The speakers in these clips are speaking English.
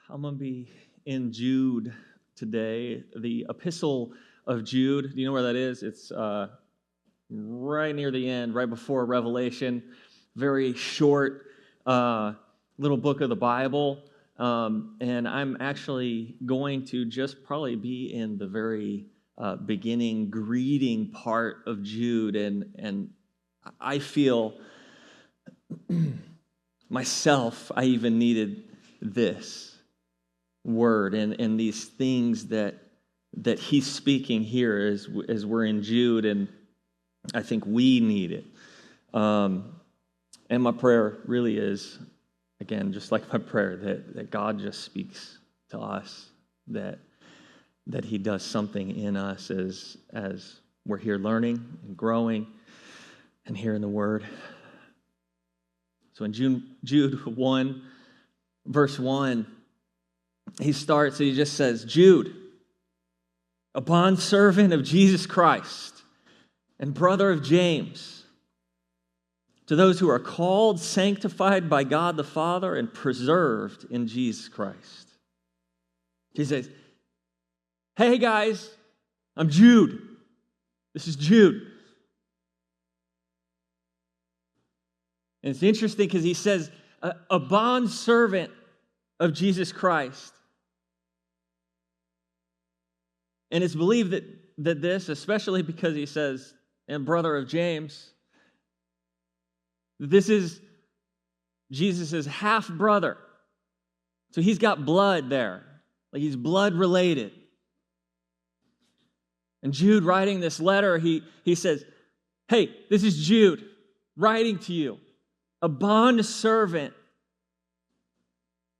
I'm going to be in Jude today, the Epistle of Jude. Do you know where that is? It's right near the end, right before Revelation. Very short little book of the Bible. And I'm actually going to just probably be in the very beginning greeting part of Jude. And I feel myself, I even needed this word and these things that he's speaking here as we're in Jude, and I think we need it. And my prayer really is, again, just like my prayer, that God just speaks to us, that he does something in us as we're here learning and growing and hearing the word. So in Jude 1, verse 1, he just says, Jude, a bondservant of Jesus Christ and brother of James, to those who are called, sanctified by God the Father, and preserved in Jesus Christ. He says, hey guys, I'm Jude. This is Jude. And it's interesting because he says, a bondservant of Jesus Christ. And it's believed that this, especially because he says, and brother of James, this is Jesus' half-brother. So he's got blood there. Like he's blood related. And Jude writing this letter, he says, hey, this is Jude writing to you, a bondservant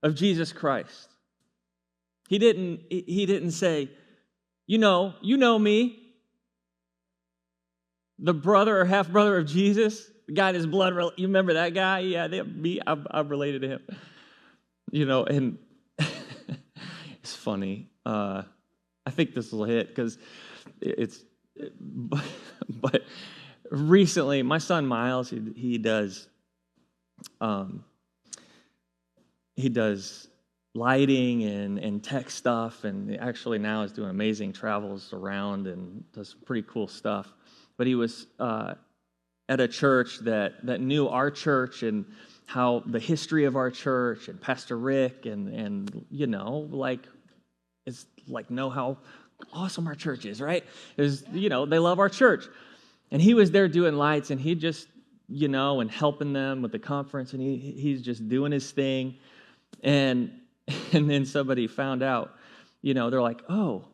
of Jesus Christ. He didn't say, you know me, the brother or half-brother of Jesus, the guy in his blood, you remember that guy? Yeah, I'm related to him. And it's funny. I think this will hit because but recently, my son Miles, he does lighting and tech stuff, and actually now is doing amazing travels around and does some pretty cool stuff. But he was at a church that knew our church and how the history of our church and Pastor Rick and it's like know how awesome our church is, right? They love our church. And he was there doing lights, and he just, and helping them with the conference, and he's just doing his thing. And then somebody found out, they're like, oh,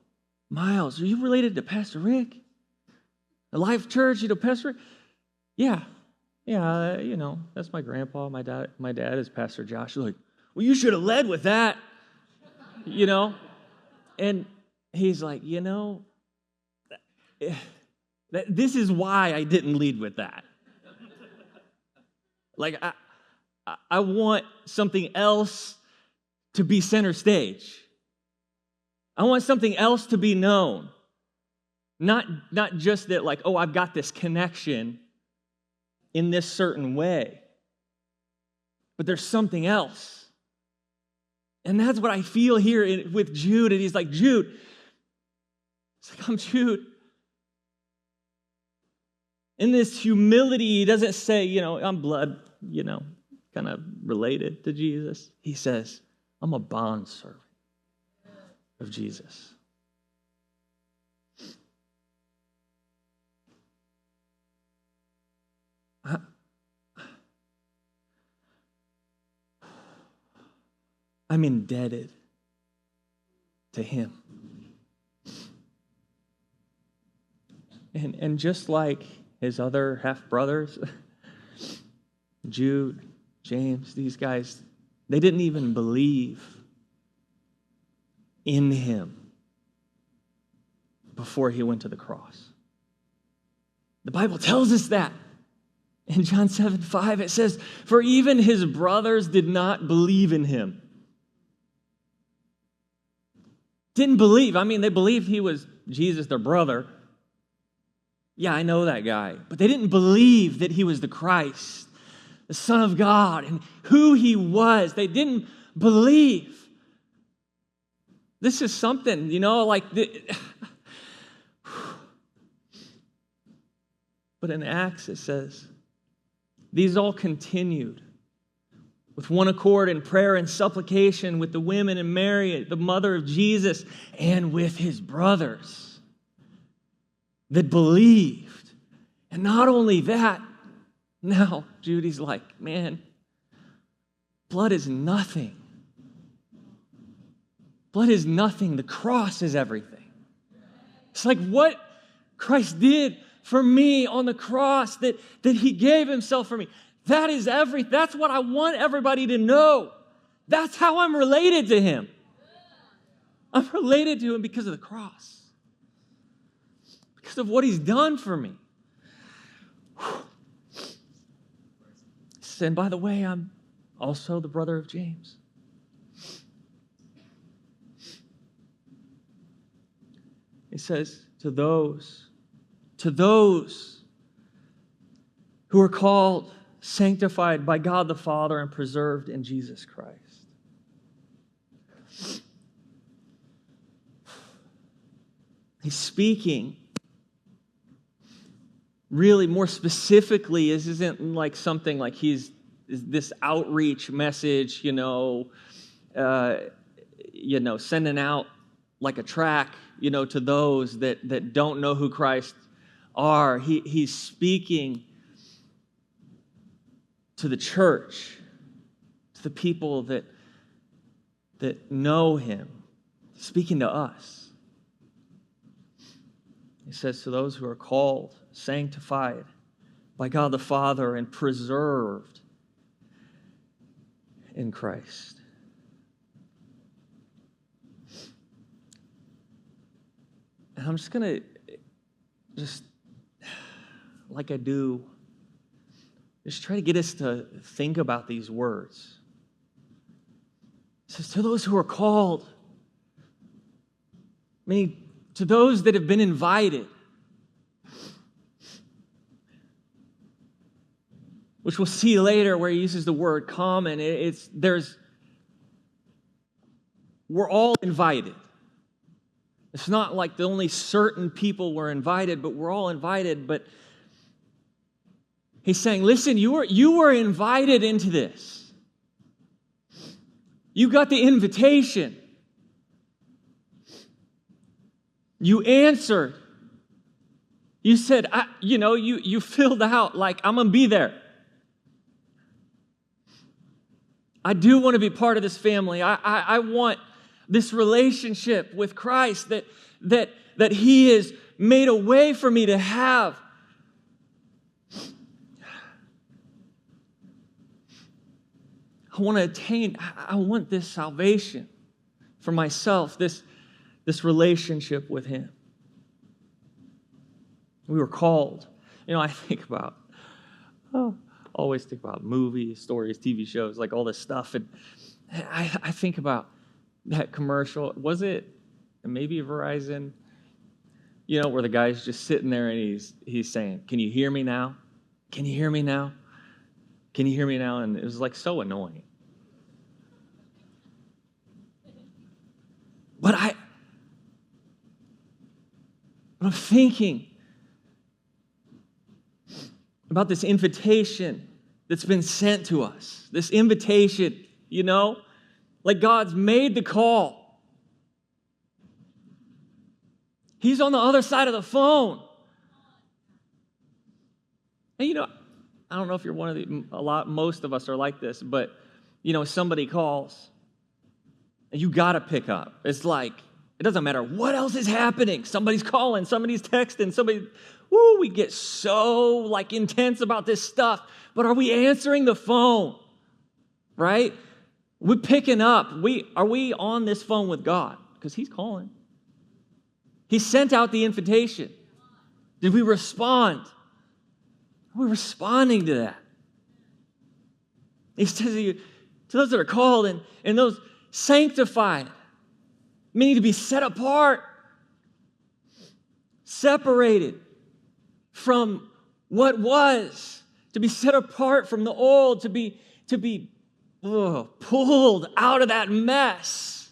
Miles, are you related to Pastor Rick? The Life Church, Pastor Rick? Yeah, that's my grandpa. My dad is Pastor Josh. They're like, well, you should have led with that, And he's like, this is why I didn't lead with that. Like, I want something else to be center stage. I want something else to be known. Not just that, like, oh, I've got this connection in this certain way. But there's something else. And that's what I feel here with Jude. And he's like, Jude. It's like, I'm Jude. In this humility, he doesn't say, I'm blood, kind of related to Jesus. He says, I'm a bondservant of Jesus. I'm indebted to him. And just like his other half-brothers, Jude, James, these guys, they didn't even believe in him before he went to the cross. The Bible tells us that. In John 7:5, it says, for even his brothers did not believe in him. Didn't believe. I mean, they believed he was Jesus, their brother. Yeah, I know that guy. But they didn't believe that he was the Christ, the Son of God, and who he was. They didn't believe. This is something, but in Acts it says, these all continued with one accord in prayer and supplication with the women and Mary, the mother of Jesus, and with his brothers that believed. And not only that, now Judy's like, man, blood is nothing. Blood is nothing. The cross is everything. It's like what Christ did for me on the cross, that he gave himself for me. That is everything. That's what I want everybody to know. That's how I'm related to him. I'm related to him because of the cross. Because of what he's done for me. And by the way, I'm also the brother of James. He says, to those who are called, sanctified by God the Father, and preserved in Jesus Christ. He's speaking really more specifically. This isn't like something like he's this outreach message, sending out like a track, to those that don't know who Christ are. He's speaking to the church, to the people that know him, speaking to us. He says, to those who are called, sanctified by God the Father, and preserved in Christ. And I'm just going to, like I do, just try to get us to think about these words. It says, to those who are called, meaning to those that have been invited, which we'll see later where he uses the word common. We're all invited. It's not like the only certain people were invited, but we're all invited. But he's saying, listen, you were invited into this. You got the invitation. You answered. You said, you filled out like, I'm going to be there. I do want to be part of this family. I want this relationship with Christ that he has made a way for me to have. I want to attain, I want this salvation for myself, this relationship with him. We were called. I think about, always think about movies, stories, TV shows, like all this stuff. And I think about that commercial. Was it maybe Verizon? Where the guy's just sitting there and he's saying, "Can you hear me now? Can you hear me now? Can you hear me now?" And it was like so annoying. But I'm thinking about this invitation that's been sent to us. This invitation, like God's made the call. He's on the other side of the phone. And I don't know if you're one of most of us are like this, but somebody calls and you got to pick up. It's like, it doesn't matter what else is happening. Somebody's calling, somebody's texting, we get so intense about this stuff. But are we answering the phone? Right? We're picking up. Are we on this phone with God? Because he's calling. He sent out the invitation. Did we respond? Are we responding to that? He says to those that are called and those sanctified, meaning to be set apart, separated from what was, to be set apart from the old, to be pulled out of that mess.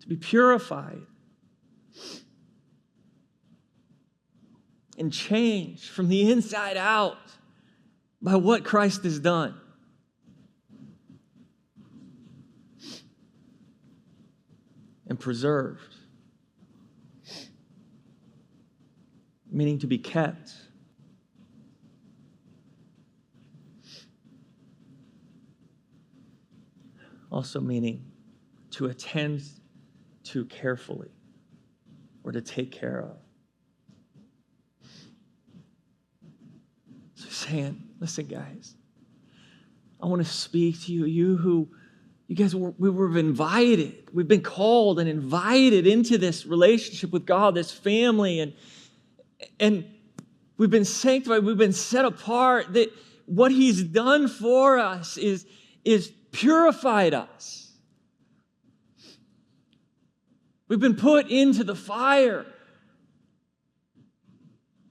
to be purified and changed from the inside out by what Christ has done. And preserved, meaning to be kept. Also meaning to attend to carefully or to take care of. So saying, listen guys, I want to speak to you, we were invited. We've been called and invited into this relationship with God, this family, and we've been sanctified, we've been set apart, that what he's done for us is purified us. We've been put into the fire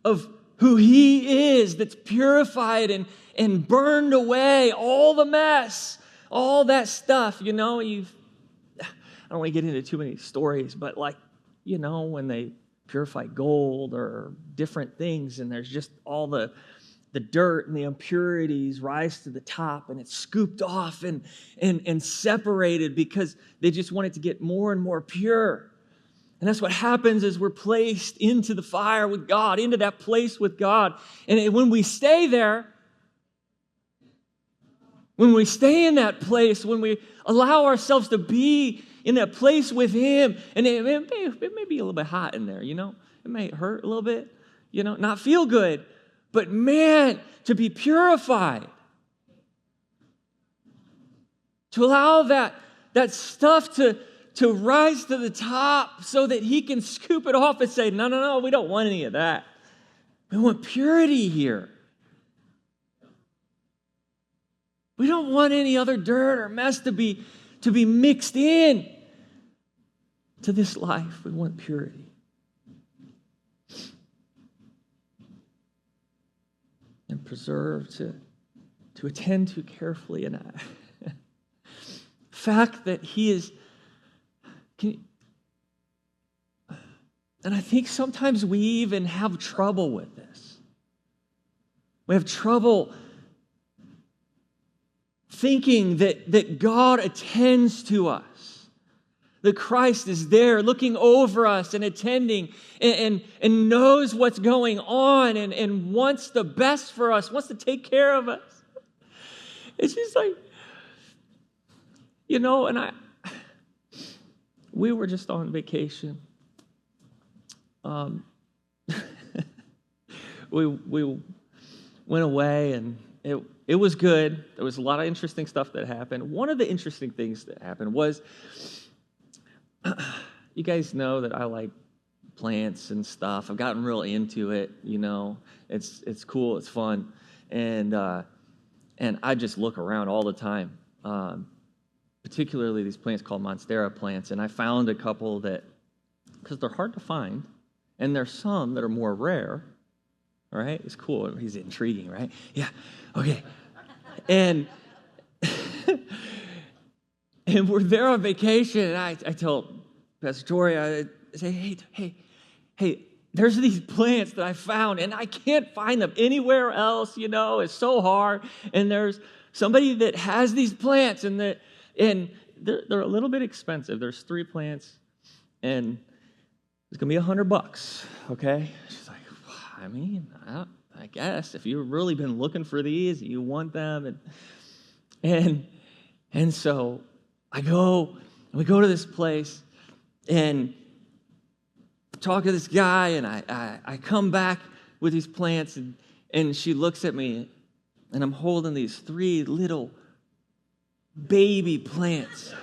of who he is, that's purified and burned away all the mess, all that stuff. I don't want to get into too many stories, but when they purify gold or different things, and there's just all the dirt and the impurities rise to the top, and it's scooped off and separated because they just want it to get more and more pure. And that's what happens as we're placed into the fire with God, into that place with God. And when we stay there, when we stay in that place, when we allow ourselves to be in that place with him, and it may be a little bit hot in there, it may hurt a little bit, not feel good. But man, to be purified, to allow that stuff to rise to the top so that he can scoop it off and say, no, we don't want any of that. We want purity here. We don't want any other dirt or mess to be mixed in to this life. We want purity. And preserve, to attend to carefully. And fact that he is, and I think sometimes we even have trouble with this. We have trouble thinking that God attends to us, that Christ is there looking over us and attending and knows what's going on and wants the best for us, wants to take care of us. It's just we were just on vacation. We went away, and it was good. There was a lot of interesting stuff that happened. One of the interesting things that happened was, you guys know that I like plants and stuff. I've gotten really into it, It's cool, it's fun. And I just look around all the time, particularly these plants called Monstera plants. And I found a couple that, because they're hard to find, and there's some that are more rare, all right? It's cool. He's intriguing, right? Yeah, okay. And we're there on vacation, and I tell Pastor Tori, I say, hey, there's these plants that I found, and I can't find them anywhere else, it's so hard. And there's somebody that has these plants, and they're a little bit expensive. There's 3 plants, and it's going to be $100, okay? She's like, I guess if you've really been looking for these, you want them. And so we go to this place and talk to this guy, and I come back with these plants, and she looks at me, and I'm holding these 3 little baby plants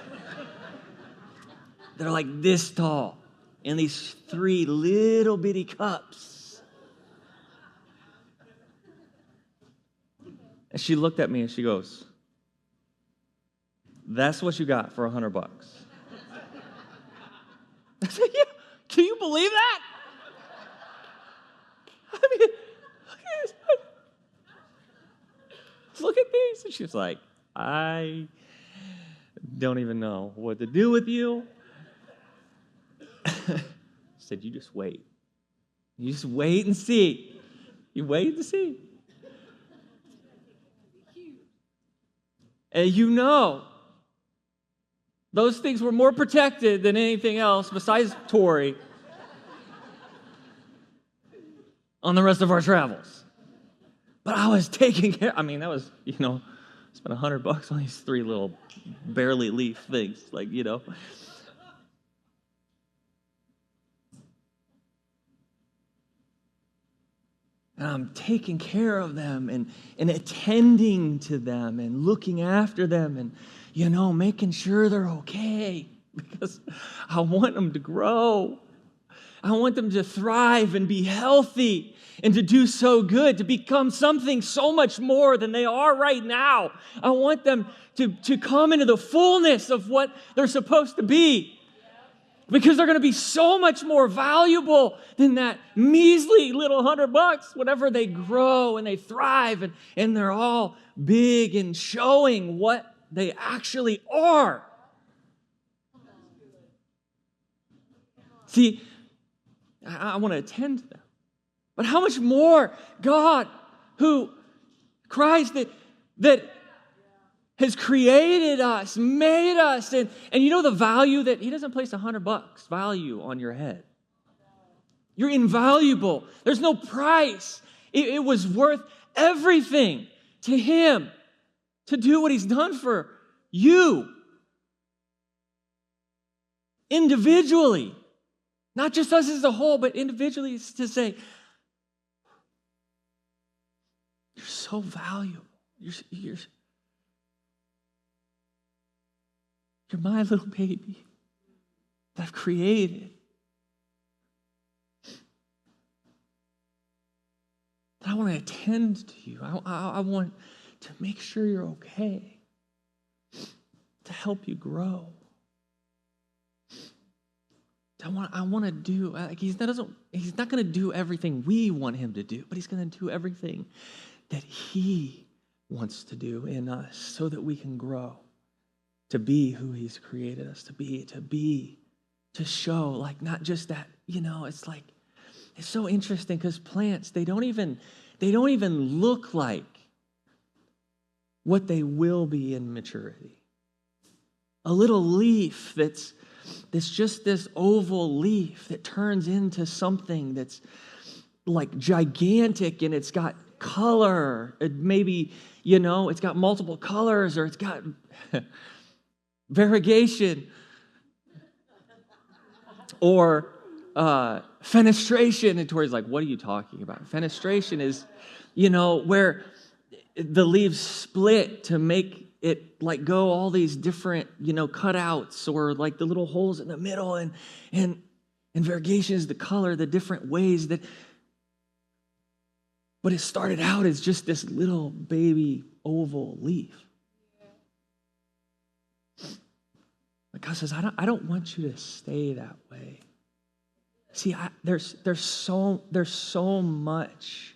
that are like this tall in these 3 little bitty cups. And she looked at me and she goes, "That's what you got for $100." I said, "Yeah, can you believe that? I mean, look at these." And she's like, "I don't even know what to do with you. said, you just wait. You just wait and see. You wait and see. And you know, those things were more protected than anything else besides Tori on the rest of our travels. But I was taking care. I mean, that was, spent $100 on these 3 little barely leaf things, And I'm taking care of them and attending to them and looking after them and, making sure they're okay because I want them to grow. I want them to thrive and be healthy and to do so good, to become something so much more than they are right now. I want them to come into the fullness of what they're supposed to be. Because they're going to be so much more valuable than that measly little $100 whenever they grow and they thrive and they're all big and showing what they actually are. See, I want to attend to them. But how much more God, who Christ that has created us, made us, and you know the value that He doesn't place $100 value on your head. You're invaluable. There's no price. It was worth everything to Him to do what He's done for you. Individually. Not just us as a whole, but individually to say, you're so valuable. You're my little baby that I've created. That I want to attend to you. I want to make sure you're okay. To help you grow. I want to do, He's not going to do everything we want Him to do, but He's going to do everything that He wants to do in us so that we can grow. To be who He's created us to be, to show, like not just that, it's like, it's so interesting because plants, they don't even look like what they will be in maturity. A little leaf that's just this oval leaf that turns into something that's like gigantic and it's got color. It maybe, it's got multiple colors or it's got variegation or fenestration. And Tori's like, what are you talking about? Fenestration is, where the leaves split to make it like go all these different, cutouts or like the little holes in the middle and variegation is the color, the different ways that, but it started out as just this little baby oval leaf. But God says, I don't want you to stay that way. See, there's so much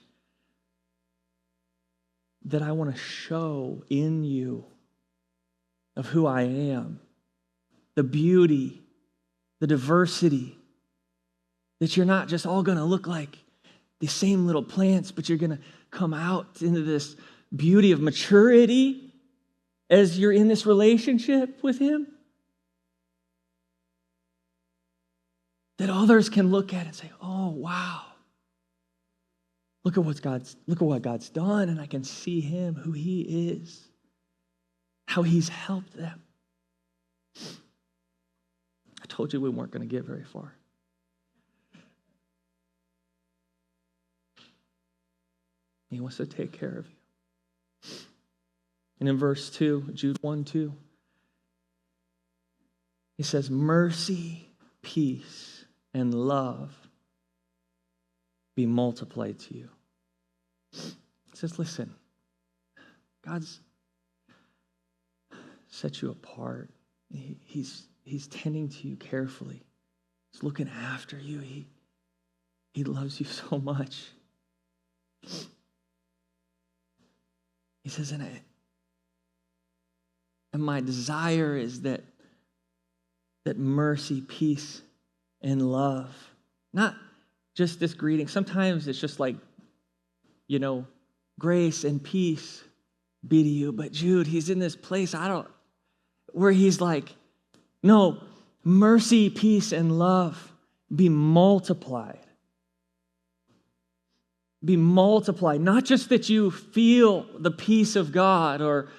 that I want to show in you of who I am, the beauty, the diversity, that you're not just all going to look like the same little plants, but you're going to come out into this beauty of maturity as you're in this relationship with Him. That others can look at and say, oh, wow. Look at what God's done, and I can see Him, who He is, how He's helped them. I told you we weren't going to get very far. He wants to take care of you. And in verse 2, Jude 1:2, he says, mercy, peace, and love be multiplied to you. He says, listen, God's set you apart. He's tending to you carefully. He's looking after you. He loves you so much. He says, and my desire is that mercy, peace, and love Not just this greeting. Sometimes it's just like, grace and peace be to you. But Jude, he's in this place, where he's like, no, mercy, peace, and love be multiplied. Be multiplied. Not just that you feel the peace of God or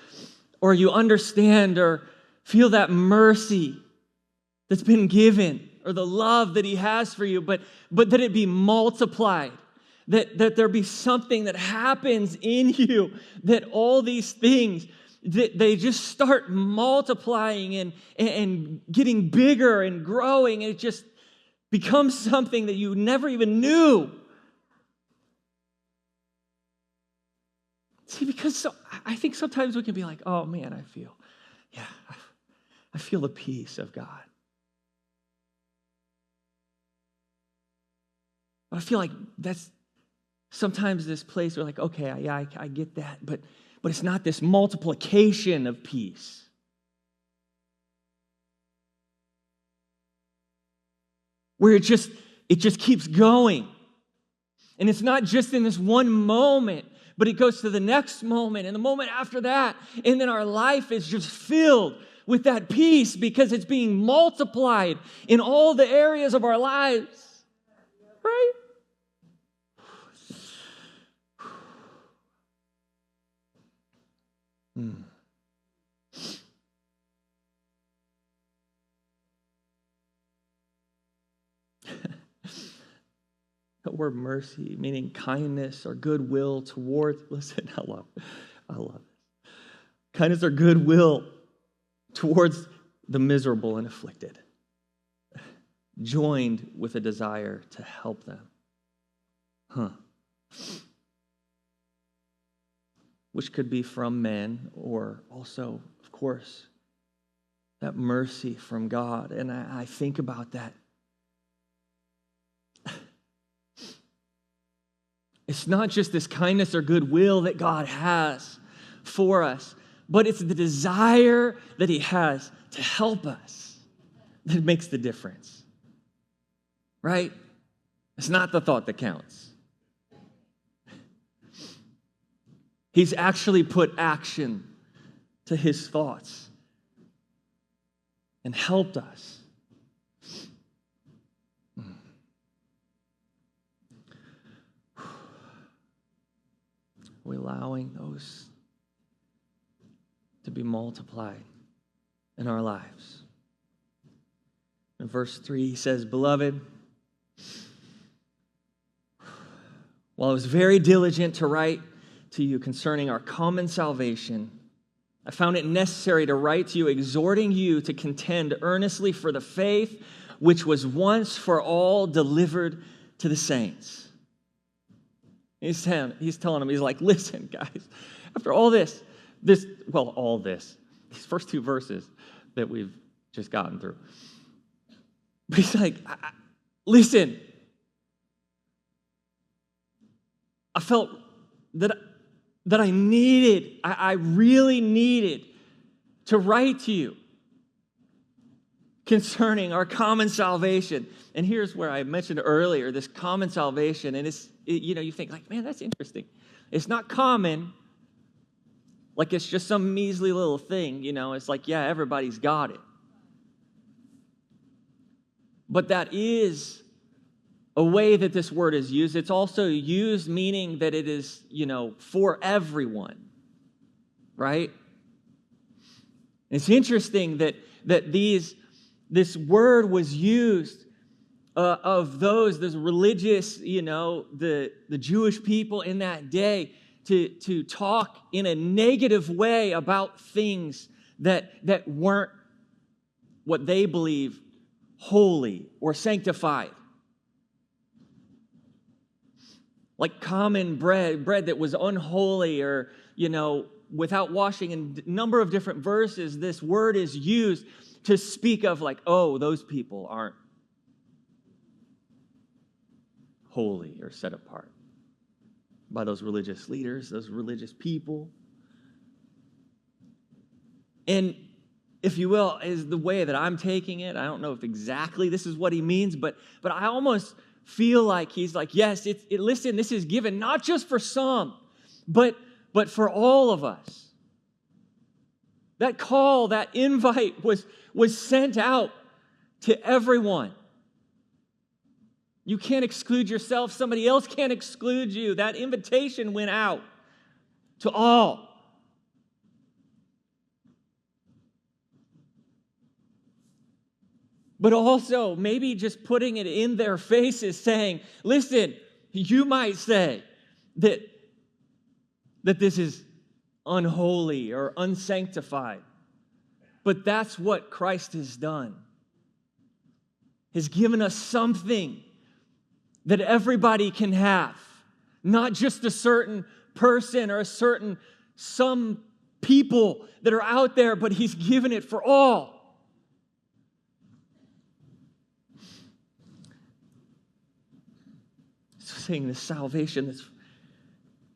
you understand or feel that mercy that's been given or the love that he has for you, but that it be multiplied. That there be something that happens in you, that all these things, that they just start multiplying and getting bigger and growing, and it just becomes something that you never even knew. See, because I think sometimes we can be like, oh man, I feel the peace of God. But I feel like that's sometimes this place where like, okay, I get that, but it's not this multiplication of peace. Where it just keeps going. And it's not just in this one moment, but it goes to the next moment and the moment after that. And then our life is just filled with that peace because it's being multiplied in all the areas of our lives. Right? The word mercy, meaning kindness or goodwill towards, listen, I love this. Kindness or goodwill towards the miserable and afflicted, joined with a desire to help them. Which could be from men or also, of course, that mercy from God. And I think about that. It's not just this kindness or goodwill that God has for us, but it's the desire that he has to help us that makes the difference. Right? It's not the thought that counts. He's actually put action to his thoughts and helped us. We're allowing those to be multiplied in our lives. In verse 3, he says, Beloved, while I was very diligent to write to you concerning our common salvation, I found it necessary to write to you, exhorting you to contend earnestly for the faith which was once for all delivered to the saints. He's telling them, he's like, listen, guys, after all this, these first two verses that we've just gotten through. But he's like, listen, I felt that I really needed to write to you concerning our common salvation. And here's where I mentioned earlier, this common salvation, and you think like, man, that's interesting. It's not common, like it's just some measly little thing, it's like, yeah, everybody's got it. But that is a way that this word is used. It's also used meaning that it is, for everyone, right? It's interesting that this word was used of those religious, the Jewish people in that day to talk in a negative way about things that weren't what they believe holy or sanctified. Like common bread that was unholy or, without washing. In a number of different verses, this word is used to speak of like, oh, those people aren't holy or set apart by those religious leaders, those religious people. And if you will, is the way that I'm taking it. I don't know if exactly this is what he means, but I almost feel like he's like, yes, listen, this is given not just for some, but for all of us. That call, that invite was sent out to everyone. You can't exclude yourself. Somebody else can't exclude you. That invitation went out to all. But also, maybe just putting it in their faces, saying, listen, you might say that this is unholy or unsanctified. But that's what Christ has done. He's given us something that everybody can have. Not just a certain person or some people that are out there, but He's given it for all. Saying this salvation is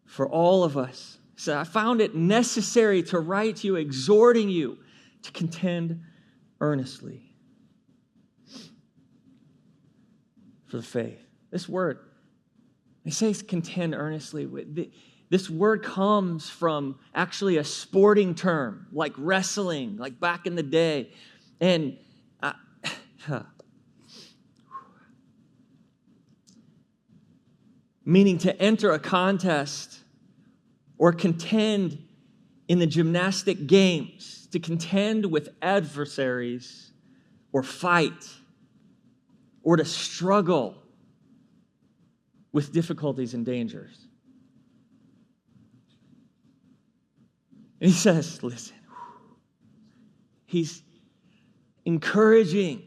for all of us. So I found it necessary to write to you, exhorting you to contend earnestly for the faith. This word, they say contend earnestly. This word comes from actually a sporting term, like wrestling, like back in the day. And meaning to enter a contest or contend in the gymnastic games, to contend with adversaries or fight or to struggle with difficulties and dangers. And he says, listen, he's encouraging,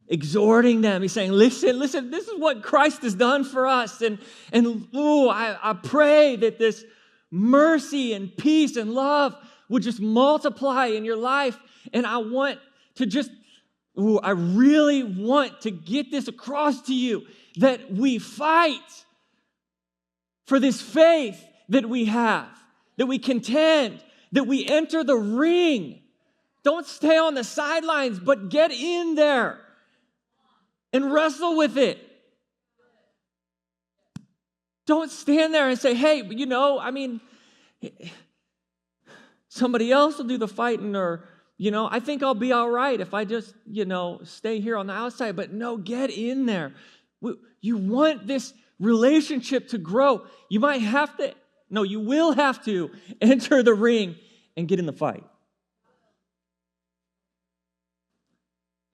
exhorting them. He's saying, listen, this is what Christ has done for us. And I pray that this mercy and peace and love would just multiply in your life. And I want to I really want to get this across to you, that we fight for this faith that we have, that we contend, that we enter the ring. Don't stay on the sidelines, but get in there and wrestle with it. Don't stand there and say, hey, somebody else will do the fighting, or, I think I'll be all right if I just, stay here on the outside. But no, get in there. You want this relationship to grow. You will have to enter the ring and get in the fight.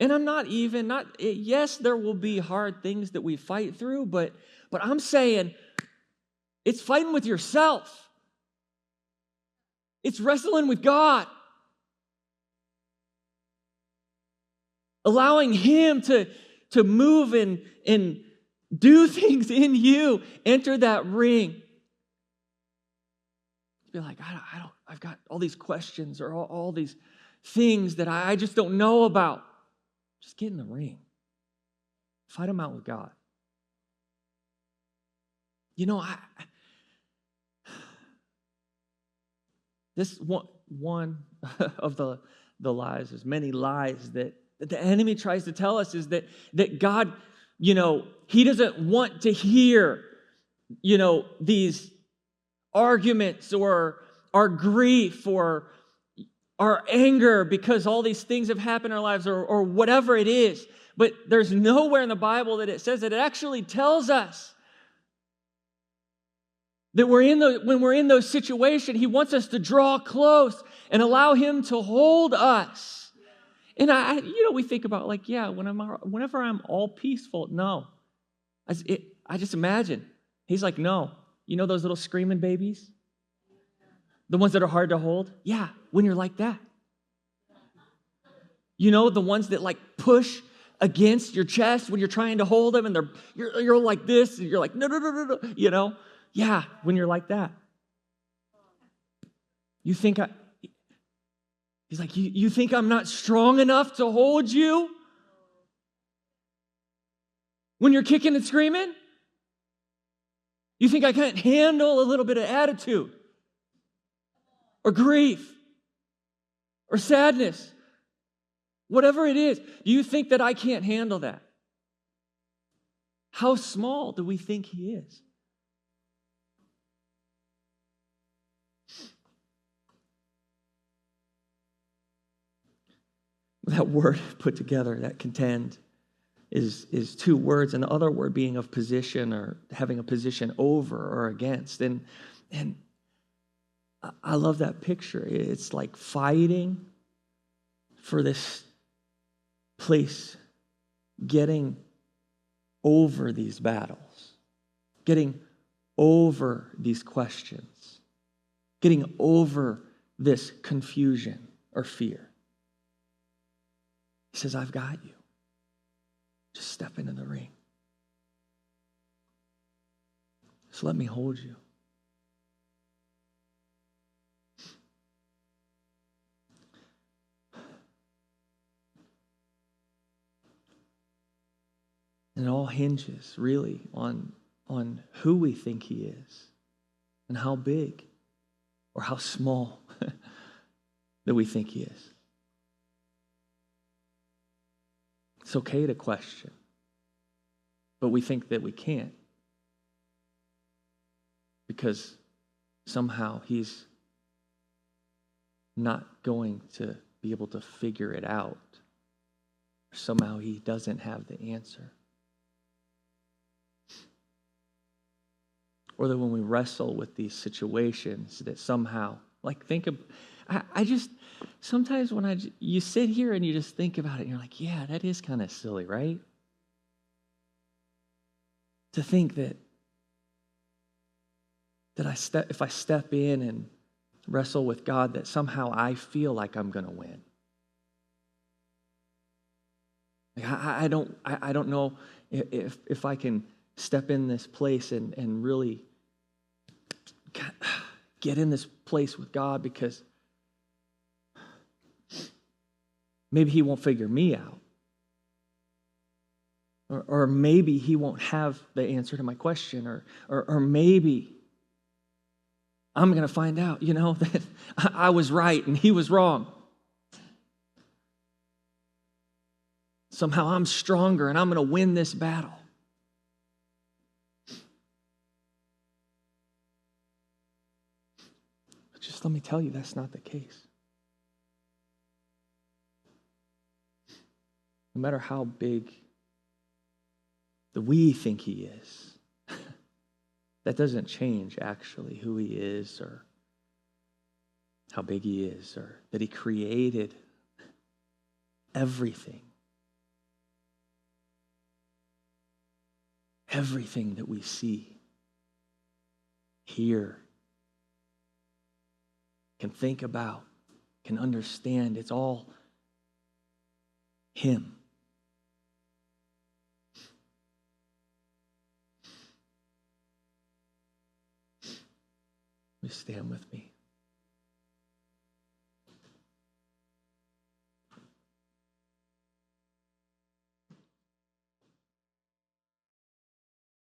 And yes, there will be hard things that we fight through, but I'm saying it's fighting with yourself. It's wrestling with God. Allowing Him to move and do things in you. Enter that ring. Be like, I've got all these questions or all these things that I just don't know about. Just get in the ring. Fight them out with God. This one of the lies, there's many lies that the enemy tries to tell us, is that God, He doesn't want to hear, these arguments or our grief or our anger because all these things have happened in our lives, or whatever it is. But there's nowhere in the Bible that it says that. It actually tells us that when we're in those situations, He wants us to draw close and allow Him to hold us. And we think about whenever I'm all peaceful, no. I just imagine. He's like, no. Those little screaming babies? The ones that are hard to hold? Yeah, when you're like that. The ones that push against your chest when you're trying to hold them, and you're like this, and you're like, no. Yeah, when you're like that. He's like, you think I'm not strong enough to hold you? When you're kicking and screaming? You think I can't handle a little bit of attitude? Or grief? Or sadness? Whatever it is, do you think that I can't handle that? How small do we think he is? That word put together, that contend, is two words, and the other word being of position or having a position over or against. And I love that picture. It's like fighting for this place, getting over these battles, getting over these questions, getting over this confusion or fear. He says, I've got you. Just step into the ring. Just let me hold you. And it all hinges really on who we think he is and how big or how small that we think he is. It's okay to question, but we think that we can't because somehow he's not going to be able to figure it out. Somehow he doesn't have the answer. Or that when we wrestle with these situations that somehow, like think of, I just, sometimes when you sit here and you just think about it, and you're like, yeah, that is kind of silly, right? To think that if I step in and wrestle with God, that somehow I feel like I'm going to win. Like I don't know if I can step in this place and really get in this place with God, because maybe he won't figure me out. Or maybe he won't have the answer to my question. Or maybe I'm going to find out, that I was right and he was wrong. Somehow I'm stronger and I'm going to win this battle. But just let me tell you, that's not the case. No matter how big that we think he is, that doesn't change actually who he is or how big he is, or that he created everything. Everything that we see, hear, can think about, can understand, it's all him. Please stand with me.